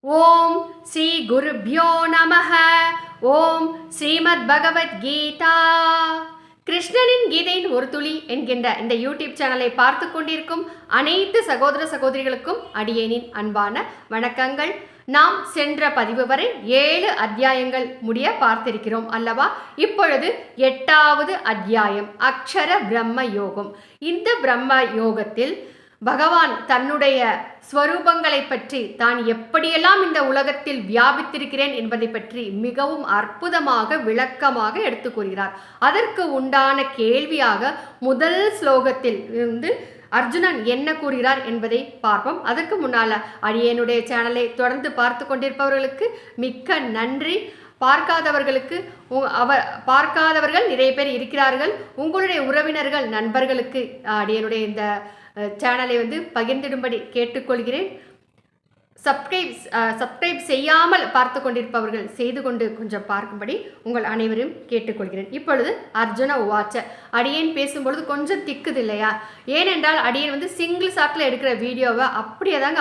ஓம் ஸ்ரீ குருப்யோ நமஹ. ஓம் ஸ்ரீமத் பகவத் கீதா. கிருஷ்ணனின் கீதையின் ஒரு துளி என்கின்ற இந்த யூடியூப் சேனலை பார்த்து கொண்டிருக்கும் அனைத்து சகோதர சகோதரிகளுக்கும் அடியேனின் அன்பான வணக்கங்கள். நாம் சென்ற பதிவு வரை 7 அத்தியாயங்கள் முடிய பார்த்திருக்கிறோம் அல்லவா? இப்பொழுது 8வது அத்தியாயம் அக்ஷர பிரம்ம யோகம். இந்த பிரம்ம யோகத்தில் பகவான் தன்னுடைய ஸ்வரூபங்களை பற்றி, தான் எப்படியெல்லாம் இந்த உலகத்தில் வியாபித்திருக்கிறேன் என்பதை பற்றி மிகவும் அற்புதமாக விளக்கமாக எடுத்து கூறுகிறார். அதற்கு உண்டான கேள்வியாக முதல் ஸ்லோகத்தில் இருந்து அர்ஜுனன் என்ன கூறுகிறார் என்பதை பார்ப்போம். அதற்கு முன்னால் அடியேனுடைய சேனலை தொடர்ந்து பார்த்து கொண்டிருப்பவர்களுக்கு மிக்க நன்றி. பார்க்காதவர்கள் நிறைய பேர் இருக்கிறார்கள். உங்களுடைய உறவினர்கள் நண்பர்களுக்கு அடியனுடைய இந்த சேனலை பகிர்ந்திடும்படி கேட்டுக்கொள்கிறேன். சப்ஸ்கிரைப் செய்யாமல் பார்த்து கொண்டிருப்பவர்கள் செய்து கொண்டு கொஞ்சம் பார்க்கும்படி உங்கள் அனைவரும் கேட்டுக்கொள்கிறேன். இப்பொழுது அர்ஜுன உவாச்ச. அடியேன் பேசும்பொழுது கொஞ்சம் திக்குது இல்லையா? ஏனென்றால் அடியேன் சிங்கிள் ஷாட்டில் எடுக்கிற வீடியோவை அப்படியே தாங்க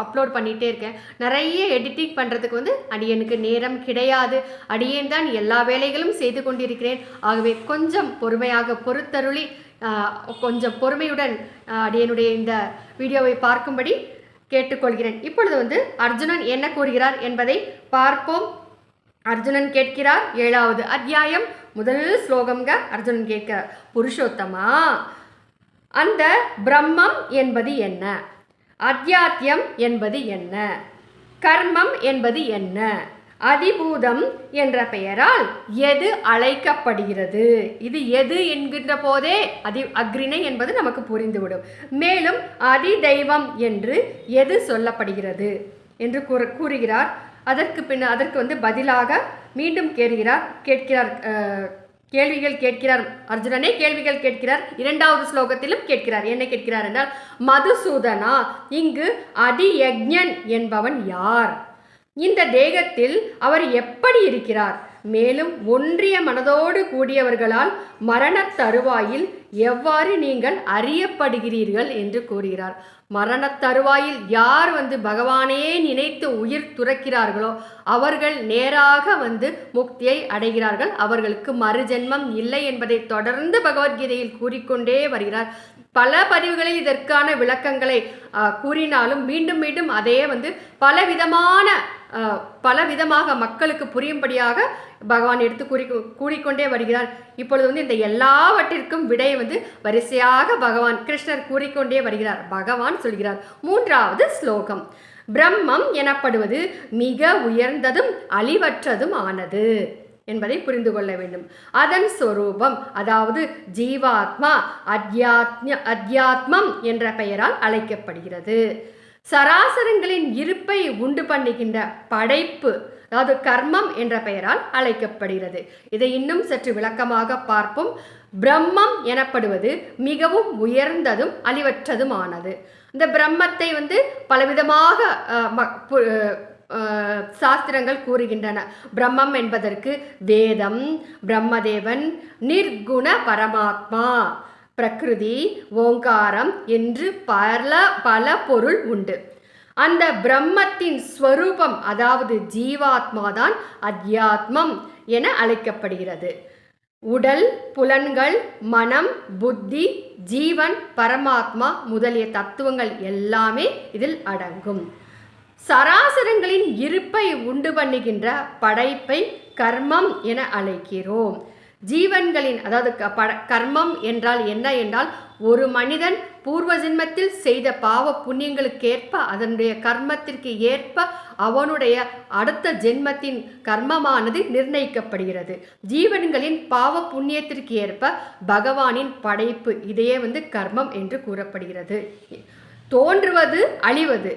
அப்லோட் பண்ணிகிட்டே இருக்கேன். நிறைய எடிட்டிங் பண்ணுறதுக்கு அடியனுக்கு நேரம் கிடையாது. அடியேன் தான் எல்லா வேலைகளும் செய்து கொண்டிருக்கிறேன். ஆகவே கொஞ்சம் பொறுமையாக பொறுத்தருளி கொஞ்சம் பொறுமையுடன் அடியனுடைய இந்த வீடியோவை பார்க்கும்படி கேட்டுக்கொள்கிறேன். இப்பொழுது அர்ஜுனன் என்ன கூறுகிறார் என்பதை பார்ப்போம். அர்ஜுனன் கேட்கிறார். 7வது அத்தியாயம் முதல் ஸ்லோகம்ங்க. அர்ஜுனன் கேட்கிறார், புருஷோத்தமா, அந்த பிரம்மம் என்பது என்ன? அத்தியாத்யம் என்பது என்ன? கர்மம் என்பது என்ன? அதிபூதம் என்ற பெயரால் எது அழைக்கப்படுகிறது? இது எது என்கின்ற போதே அக்ரிணை என்பது நமக்கு புரிந்துவிடும். மேலும் அதி தெய்வம் என்று எது சொல்லப்படுகிறது என்று கூறுகிறார். அதற்கு பதிலாக மீண்டும் கேட்கிறார் கேள்விகள் கேட்கிறார். அர்ஜுனனே கேள்விகள் கேட்கிறார். 2வது ஸ்லோகத்திலும் கேட்கிறார். என்ன கேட்கிறார் என்றால், மதுசூதனா, இங்கு அதியக்ஞன் என்பவன் யார்? இந்த தேகத்தில் அவர் எப்படி இருக்கிறார்? மேலும் ஒன்றிய மனதோடு கூடியவர்களால் மரணத் தருவாயில் எவ்வாறு நீங்கள் அறியப்படுகிறீர்கள் என்று கூறுகிறார். மரணத் தருவாயில் யார் பகவானே நினைத்து உயிர் துறக்கிறார்களோ அவர்கள் நேராக முக்தியை அடைகிறார்கள். அவர்களுக்கு மறுஜென்மம் இல்லை என்பதை தொடர்ந்து பகவத்கீதையில் கூறிக்கொண்டே வருகிறார். பல பதிவுகளில் இதற்கான விளக்கங்களை கூறினாலும் மீண்டும் மீண்டும் அதே பலவிதமாக மக்களுக்கு புரியும்படியாக பகவான் எடுத்து கூறிக்கொண்டே வருகிறார். இப்பொழுது இந்த எல்லாவற்றிற்கும் விடை வரிசையாக பகவான் கிருஷ்ணர் கூறிக்கொண்டே வருகிறார். பகவான் சொல்கிறார். 3வது ஸ்லோகம், பிரம்மம் எனப்படுவது மிக உயர்ந்ததும் அழிவற்றதும் ஆனது என்பதை புரிந்து கொள்ள வேண்டும். அதன் சொரூபம், அதாவது ஜீவாத்மா, அத்தியாத்மம் என்ற பெயரால் அழைக்கப்படுகிறது. சராசரங்களின் இருப்பை உண்டு பண்ணுகின்ற படைப்பு, அதாவது கர்மம் என்ற பெயரால் அழைக்கப்படுகிறது. இதை இன்னும் சற்று விளக்கமாக பார்ப்போம். பிரம்மம் எனப்படுவது மிகவும் உயர்ந்ததும் அழிவற்றதும் ஆனது. இந்த பிரம்மத்தை பலவிதமாக சாஸ்திரங்கள் கூறுகின்றன. பிரம்மம் என்பதற்கு வேதம், பிரம்மதேவன், நிர்குண பரமாத்மா, பிரகிருதி, ஓங்காரம் என்று பல பொருள் உண்டு. அந்த பிரம்மத்தின் ஸ்வரூபம், அதாவது ஜீவாத்மாதான் அத்தியாத்மம் என அழைக்கப்படுகிறது. உடல், புலன்கள், மனம், புத்தி, ஜீவன், பரமாத்மா முதலிய தத்துவங்கள் எல்லாமே இதில் அடங்கும். சராசரங்களின் இருப்பை உண்டு பண்ணுகின்ற படைப்பை கர்மம் என அழைக்கிறோம். ஜீவன்களின், அதாவது கர்மம் என்றால் என்ன என்றால், ஒரு மனிதன் பூர்வ ஜென்மத்தில் செய்த பாவ புண்ணியங்களுக்கேற்ப, அதனுடைய கர்மத்திற்கு ஏற்ப அவனுடைய அடுத்த ஜென்மத்தின் கர்மமானது நிர்ணயிக்கப்படுகிறது. ஜீவன்களின் பாவ புண்ணியத்திற்கு ஏற்ப பகவானின் படைப்பு, இதையே கர்மம் என்று கூறப்படுகிறது. தோன்றுவது அழிவது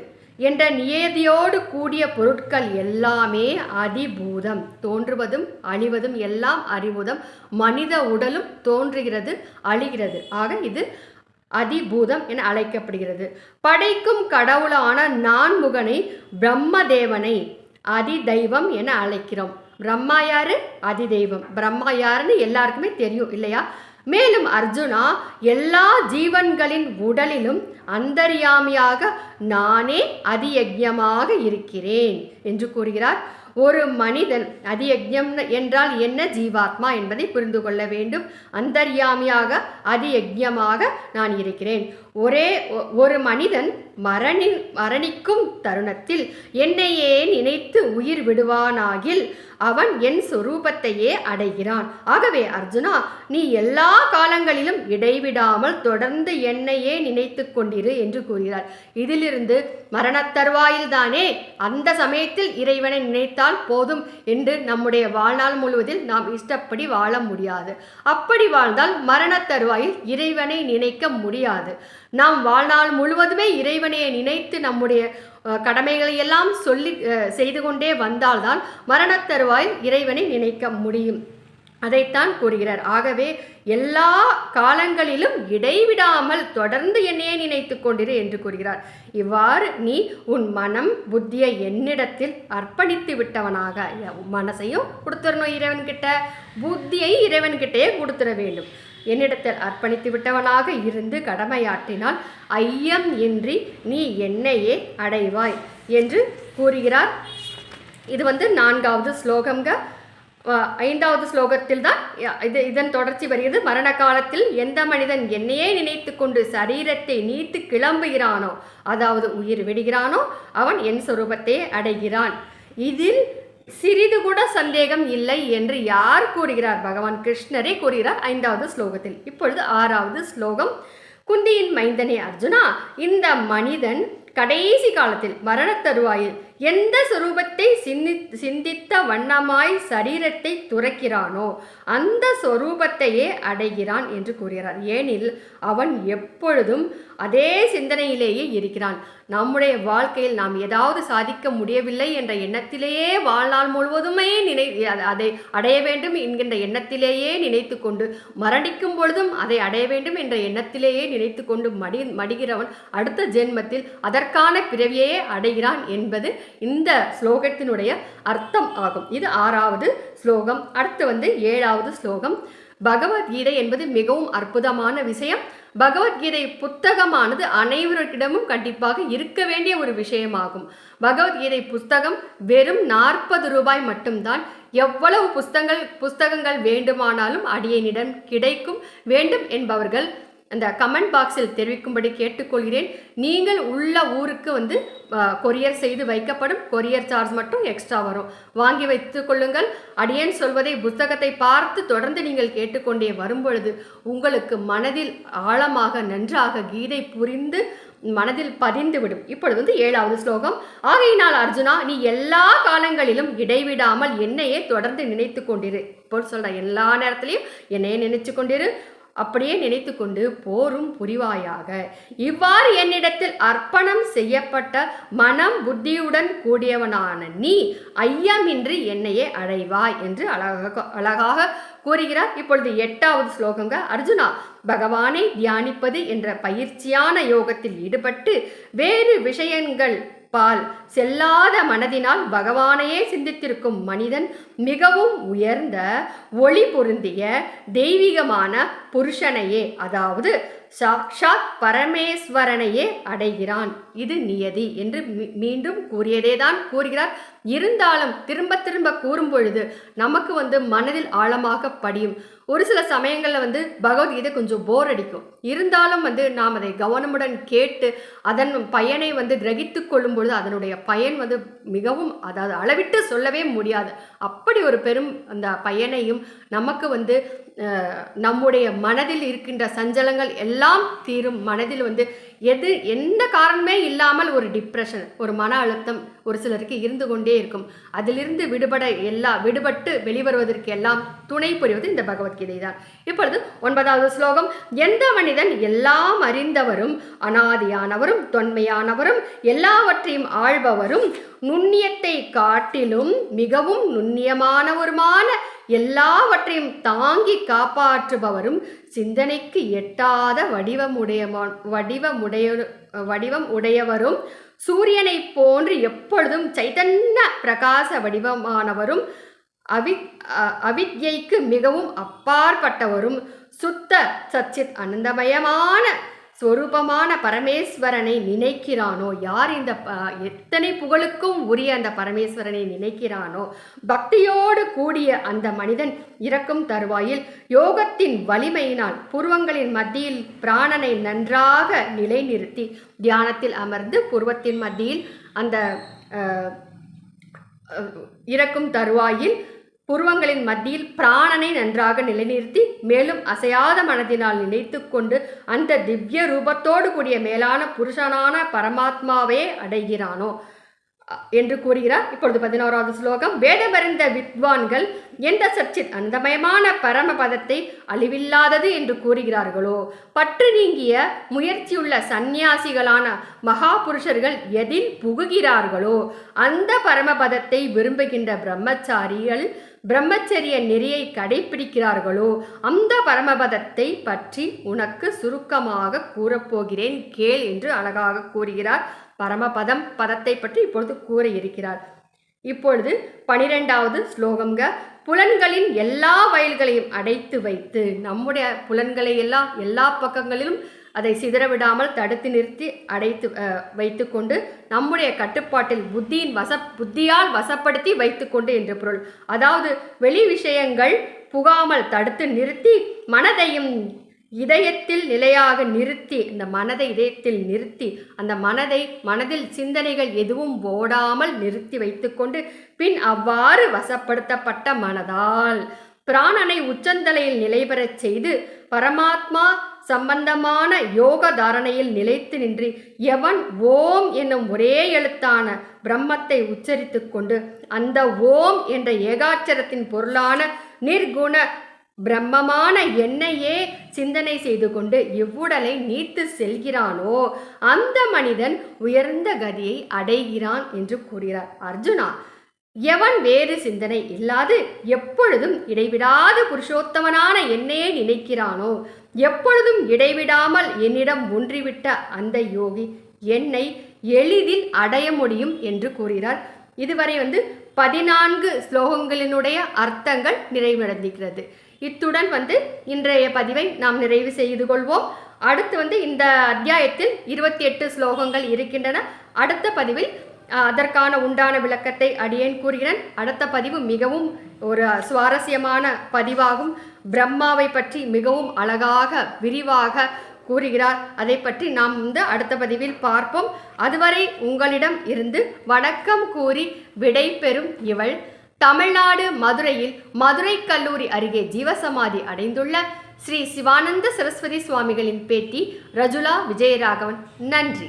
என்ற நியதியோடு கூடிய பொருட்கள் எல்லாமே அதிபூதம். தோன்றுவதும் அழிவதும் எல்லாம் அறிவுதம். மனித உடலும் தோன்றுகிறது, அழிகிறது. ஆக இது அதிபூதம் என அழைக்கப்படுகிறது. படைக்கும் கடவுளான நான்முகனை, பிரம்மதேவனை அதி தெய்வம் என அழைக்கிறோம். பிரம்மா யாரு? அதி தெய்வம். பிரம்மா யாருன்னு எல்லாருக்குமே தெரியும் இல்லையா? மேலும் அர்ஜுனா, எல்லா ஜீவன்களின் உடலிலும் அந்தர்யாமியாக நானே அதியஜ்ஞமாக இருக்கிறேன் என்று கூறுகிறார். ஒரு மனிதன், அதியஜ்ஞம் என்றால் என்ன, ஜீவாத்மா என்பதை புரிந்து கொள்ள வேண்டும். அந்தர்யாமியாக அதியஜ்ஞமாக நான் இருக்கிறேன். ஒரு மனிதன் மரணிக்கும் தருணத்தில் என்னையே நினைத்து உயிர் விடுவானாகில் அவன் என் சொரூபத்தையே அடைகிறான். ஆகவே அர்ஜுனா, நீ எல்லா காலங்களிலும் இடைவிடாமல் தொடர்ந்து என்னையே நினைத்து கொண்டிரு என்று கூறுகிறார். இதிலிருந்து மரணத்தருவாயில் தானே அந்த சமயத்தில் இறைவனை நினைத்தால் போதும் என்று நம்முடைய வாழ்நாள் முழுவதில் நாம் இஷ்டப்படி வாழ முடியாது. அப்படி வாழ்ந்தால் மரணத்தருவாயில் இறைவனை நினைக்க முடியாது. நாம் வாழ்நாள் முழுவதுமே இறைவனையை நினைத்து நம்முடைய கடமைகளை எல்லாம் செய்து கொண்டே வந்தால்தான் மரணத்தருவாய் இறைவனை நினைக்க முடியும். அதைத்தான் கூறுகிறார். ஆகவே எல்லா காலங்களிலும் இடைவிடாமல் தொடர்ந்து என்னையே நினைத்து கொண்டிரு என்று கூறுகிறார். இவ்வாறு நீ உன் மனம் புத்தியை என்னிடத்தில் அர்ப்பணித்து விட்டவனாக, மனசையும் கொடுத்துடணும் இறைவன்கிட்ட, புத்தியை இறைவன்கிட்டே கொடுத்துட வேண்டும். என்னிடத்தில் அர்ப்பணித்து விட்டவனாக இருந்து கடமையாற்றினால் ஐயம் இன்றி நீ என்னையே அடைவாய் என்று கூறுகிறார். இது 4வது ஸ்லோகம்ங்க. 5வது ஸ்லோகத்தில் தான் இதன் தொடர்ச்சி வருகிறது. மரண காலத்தில் எந்த மனிதன் என்னையே நினைத்து கொண்டு சரீரத்தை நீத்து கிளம்புகிறானோ, அதாவது உயிர் விடுகிறானோ, அவன் என் சொரூபத்தை அடைகிறான். இதில் சிறிது கூட சந்தேகம் இல்லை என்று யார் கூறுகிறார்? பகவான் கிருஷ்ணரே கூறுகிறார் 5வது ஸ்லோகத்தில். இப்பொழுது 6வது ஸ்லோகம். குந்தியின் மைந்தனே அர்ஜுனா, இந்த மனிதன் கடைசி காலத்தில் மரணத்தருவாயில் எந்த சொரூபத்தை சிந்தித்த வண்ணமாய் சரீரத்தை துறக்கிறானோ அந்த சொரூபத்தையே அடைகிறான் என்று கூறுகிறார். ஏனில் அவன் எப்பொழுதும் அதே சிந்தனையிலேயே இருக்கிறான். நம்முடைய வாழ்க்கையில் நாம் ஏதாவது சாதிக்க முடியவில்லை என்ற எண்ணத்திலேயே வாழ்நாள் முழுவதுமே அதை அடைய வேண்டும் என்கின்ற எண்ணத்திலேயே நினைத்து கொண்டு, மரணிக்கும் பொழுதும் அதை அடைய வேண்டும் என்ற எண்ணத்திலேயே நினைத்து கொண்டு மடிகிறவன் அடுத்த ஜென்மத்தில் அதற்கான பிறவியே அடைகிறான் என்பது இந்த ஸ்லோகத்தினுடைய அர்த்தம் ஆகும். இது 6வது ஸ்லோகம். அடுத்து 7வது ஸ்லோகம். பகவத்கீதை என்பது மிகவும் அற்புதமான விஷயம். பகவத்கீதை புத்தகமானது அனைவருக்கிடமும் கண்டிப்பாக இருக்க வேண்டிய ஒரு விஷயமாகும். பகவத்கீதை புஸ்தகம் வெறும் 40 ரூபாய் மட்டும்தான். எவ்வளவு புஸ்தகங்கள் வேண்டுமானாலும் அடியேனிடம் கிடைக்கும். வேண்டும் என்பவர்கள் அந்த கமெண்ட் பாக்ஸில் தெரிவிக்கும்படி கேட்டுக்கொள்கிறேன். நீங்கள் உள்ள ஊருக்கு கொரியர் செய்து வைக்கப்படும். கொரியர் சார்ஜ் மட்டும் எக்ஸ்ட்ரா வரும். வாங்கி வைத்து கொள்ளுங்கள். அடியேன் சொல்வதை புத்தகத்தை பார்த்து தொடர்ந்து நீங்கள் கேட்டுக்கொண்டே வரும்பொழுது உங்களுக்கு மனதில் ஆழமாக நன்றாக கீதை புரிந்து மனதில் பதிந்துவிடும். இப்பொழுது 7வது ஸ்லோகம். ஆகையினால் அர்ஜுனா, நீ எல்லா காலங்களிலும் இடைவிடாமல் என்னையே தொடர்ந்து நினைத்து கொண்டிரு. இப்போ சொல்ற எல்லா நேரத்திலையும் என்னையே நினைச்சு கொண்டிரு. அப்படியே நினைத்து கொண்டு போரும் புரிவாயாக. இவ்வாறு என்னிடத்தில் அர்ப்பணம் செய்யப்பட்ட மனம் புத்தியுடன் கூடியவனான நீ ஐயமின்றி என்னையே அடைவாய் என்று அழகாக கூறுகிறார். இப்பொழுது 8வது ஸ்லோகங்க. அர்ஜுனா, பகவானை தியானிப்பது என்ற பயிற்சியான யோகத்தில் ஈடுபட்டு வேறு விஷயங்கள் பால் செல்லாத மனதினால் பகவானையே சிந்தித்திருக்கும் மனிதன் மிகவும் உயர்ந்த ஒளி பொருந்திய தெய்வீகமான புருஷனையே, அதாவது சாக்ஷாத் பரமேஸ்வரனையே அடைகிறான். இது நியதி என்று மீண்டும் கூறியதே தான் கூறுகிறார். இருந்தாலும் திரும்ப திரும்ப கூறும் பொழுது நமக்கு மனதில் ஆழமாக படியும். ஒரு சில சமயங்களில் பகவத்கீதை கொஞ்சம் போர் அடிக்கும். இருந்தாலும் நாம் அதை கவனமுடன் கேட்டு அதன் பயனை கிரகித்து கொள்ளும் பொழுது அதனுடைய பயன் மிகவும், அதாவது அளவிட்டு சொல்லவே முடியாது. அப்படி ஒரு பெரும் அந்த பயனையும் நமக்கு நம்முடைய மனதில் இருக்கின்ற சஞ்சலங்கள் எல்லாம் தீரும். மனதில் எந்த காரணமே இல்லாமல் ஒரு டிப்ரெஷன், ஒரு மன அழுத்தம் ஒரு சிலருக்கு இருந்து கொண்டே இருக்கும். அதிலிருந்து விடுபட்டு வெளிவருவதற்கு எல்லாம் துணை புரிவது இந்த பகவத்கீதை தான். இப்பொழுது 9வது ஸ்லோகம். எந்த மனிதன் எல்லாம் அறிந்தவரும் அனாதியானவரும் தொன்மையானவரும் எல்லாவற்றையும் ஆள்பவரும் நுண்ணியத்தை காட்டிலும் மிகவும் நுண்ணியமானவருமான எல்லாவற்றையும் தாங்கி காப்பாற்றுபவரும் சிந்தனைக்கு எட்டாத வடிவம் உடையவரும் சூரியனை போன்று எப்பொழுதும் சைதன்ய பிரகாச வடிவமானவரும் அவித்யைக்கு மிகவும் அப்பாற்பட்டவரும் சுத்த சச்சித் அனந்தமயமான ஸ்வரூபமான பரமேஸ்வரனை நினைக்கிறானோ, யார் இந்த எத்தனை புகழுக்கும் உரிய அந்த பரமேஸ்வரனை நினைக்கிறானோ, பக்தியோடு கூடிய அந்த மனிதன் இறக்கும் தருவாயில் யோகத்தின் வலிமையினால் புருவங்களின் மத்தியில் பிராணனை நன்றாக நிலைநிறுத்தி தியானத்தில் அமர்ந்து புருவத்தின் மத்தியில் அந்த இறக்கும் தருவாயில் புருவங்களின் மத்தியில் பிராணனை நன்றாக நிலைநிறுத்தி மேலும் அசையாத மனதினால் நினைத்து கொண்டு அந்த திவ்ய ரூபத்தோடு கூடிய மேலான புருஷனான பரமாத்மாவே அடைகிறானோ என்று கூறுகிறார். இப்பொழுது 11வது ஸ்லோகம். வேதமறிந்த வித்வான்கள் எந்த சச்சித் அந்தமயமான பரமபதத்தை அழிவில்லாதது என்று கூறுகிறார்களோ, பற்று நீங்கிய முயற்சியுள்ள சந்நியாசிகளான மகா புருஷர்கள் எதில் புகுகிறார்களோ அந்த பரமபதத்தை விரும்புகின்ற பிரம்மச்சாரிகள் பிரம்மச்சரிய நெறியை கடைபிடிக்கிறார்களோ அந்த பரமபதத்தை பற்றி உனக்கு சுருக்கமாக கூறப்போகிறேன் கேள் என்று அழகாக கூறுகிறார். பதத்தை பற்றி இப்பொழுது கூற இருக்கிறார். இப்பொழுது 12வது ஸ்லோகம்ங்க. புலன்களின் எல்லா வயல்களையும் அடைத்து வைத்து, நம்முடைய புலன்களை எல்லாம் எல்லா பக்கங்களிலும் அதை சிதறவிடாமல் தடுத்து நிறுத்தி அடைத்து வைத்து கொண்டு நம்முடைய கட்டுப்பாட்டில் புத்தியால் வசப்படுத்தி வைத்து கொண்டு என்று பொருள். அதாவது வெளி விஷயங்கள் புகாமல் தடுத்து நிறுத்தி மனதையும் இதயத்தில் நிலையாக நிறுத்தி, இந்த மனதை இதயத்தில் நிறுத்தி அந்த மனதில் சிந்தனைகள் எதுவும் ஓடாமல் நிறுத்தி வைத்துக்கொண்டு பின் அவ்வாறு வசப்படுத்தப்பட்ட மனதால் பிராணனை உச்சந்தலையில் நிலைபெறச் செய்து பரமாத்மா சம்பந்தமான யோக தாரணையில் நிலைத்து நின்று எவன் ஓம் என்னும் ஒரே எழுத்தான பிரம்மத்தை உச்சரித்து கொண்டு அந்த ஓம் என்ற ஏகாட்சரத்தின் பொருளான நிர்குண பிரம்மமான என்னையே சிந்தனை செய்து கொண்டு இவ்வுடலை நீத்து செல்கிறானோ அந்த மனிதன் உயர்ந்த கதியை அடைகிறான் என்று கூறுகிறார். அர்ஜுனா, எவன் வேறு சிந்தனை இல்லாது எப்பொழுதும் இடைவிடாது புருஷோத்தமனான என்னையே நினைக்கிறானோ, எப்பொழுதும் இடைவிடாமல் என்னிடம் ஒன்றிவிட்ட அந்த யோகி என்னை எளிதில் அடைய முடியும் என்று கூறுகிறார். இதுவரை 14 ஸ்லோகங்களினுடைய அர்த்தங்கள் நிறைவடைந்திருக்கிறது. இத்துடன் இன்றைய பதிவை நாம் நிறைவு செய்து கொள்வோம். அடுத்து இந்த அத்தியாயத்தில் 28 ஸ்லோகங்கள் இருக்கின்றன. அடுத்த பதிவில் அதற்கான உண்டான விளக்கத்தை அடியேன் கூறுகிறேன். அடுத்த பதிவு மிகவும் ஒரு சுவாரஸ்யமான பதிவாகும். பிரம்மாவை பற்றி மிகவும் அழகாக விரிவாக கூறுகிறார். அதை பற்றி நாம் அடுத்த பதிவில் பார்ப்போம். அதுவரை உங்களிடம் இருந்து வணக்கம் கூறி விடை பெறும் இவள் தமிழ்நாடு மதுரையில் மதுரை கல்லூரி அருகே ஜீவசமாதி அடைந்துள்ள ஸ்ரீ சிவானந்த சரஸ்வதி சுவாமிகளின் பேத்தி ரஜுலா விஜயராகவன். நன்றி.